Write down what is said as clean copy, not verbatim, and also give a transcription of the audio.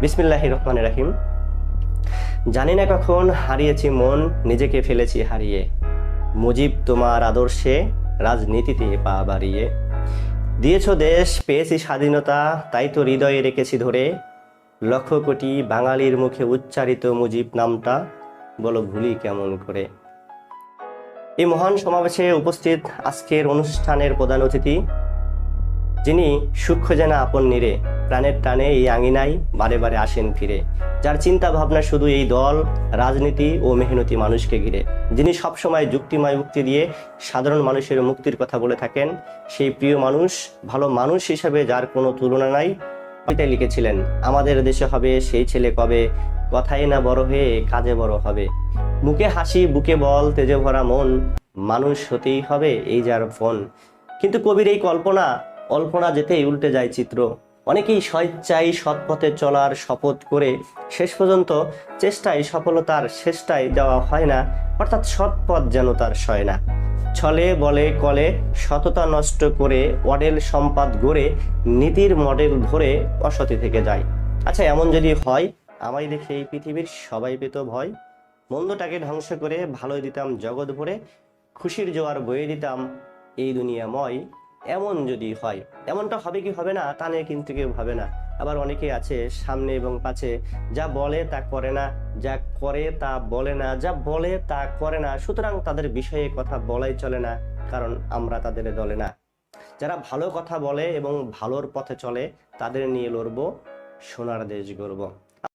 বিসমিল্লাহির রহমানির রহিম। জানি না কখন হারিয়েছি মন, নিজেকে ফেলেছি হারিয়ে। মুজিব তোমার আদর্শে, রাজনীতিতে পা বাড়িয়ে। দিয়েছো দেশ, পেয়েছি স্বাধীনতা, তাই তো হৃদয়ে রেখেছি ধরে। লক্ষ কোটি বাঙালির মুখে উচ্চারিত মুজিব নামটা, বলো ভুলি কেমন করে। এই মহান সমাবেশে উপস্থিত আজকের অনুষ্ঠানের প্রধান অতিথি, যিনি সূক্ষ্ম যেন আপন নিরে, প্রাণের টানে এই আঙিনায় বারে বারে আসেন ফিরে। যার চিন্তা ভাবনা শুধু এই দল, রাজনীতি ও মেহনতি মানুষকে ঘিরে। যিনি সবসময় যুক্তিময় উক্তি দিয়ে সাধারণ মানুষের মুক্তির কথা বলে থাকেন। সেই প্রিয় মানুষ, ভালো মানুষ হিসেবে যার কোনো তুলনা নাই। কবিতায় লিখেছিলেন, আমাদের দেশে হবে সেই ছেলে কবে, কথাই না বড় হয়ে কাজে বড় হবে। মুখে হাসি বুকে বল, তেজে ভরা মন, মানুষ হতেই হবে এই যার ফোন। কিন্তু কবির এই অল্পনা যেতেই উল্টে যায় চিত্র। অনেকেই স্বেচ্ছায় সৎ পথে চলার শপথ করে শেষ পর্যন্ত চেষ্টায় সফলতার শেষটায় দেওয়া হয় না, অর্থাৎ সৎ পথ যেন তার সয় না। ছলে বলে কলে সততা নষ্ট করে অডেল সম্পাদ গড়ে নীতির মডেল ধরে অসতী থেকে যায়। আচ্ছা, এমন যদি হয়, আমায় দেখে এই পৃথিবীর সবাই পেত ভয়। মন্দটাকে ধ্বংস করে ভালোই দিতাম জগৎ ভরে, খুশির জোয়ার বয়ে দিতাম এই দুনিয়াময়। এমন যদি হয়, এমনটা হবে কি হবে না তা নিয়ে কিন্তু কেউ ভাবে না। আবার অনেকে আছে সামনে এবং পাছে, যা বলে তা করে না, যা করে তা বলে না, যা বলে তা করে না। সুতরাং তাদের বিষয়ে কথা বলাই চলে না, কারণ আমরা তাদের দলে না। যারা ভালো কথা বলে এবং ভালোর পথে চলে, তাদের নিয়ে লড়বো, সোনার দেশ গড়ব।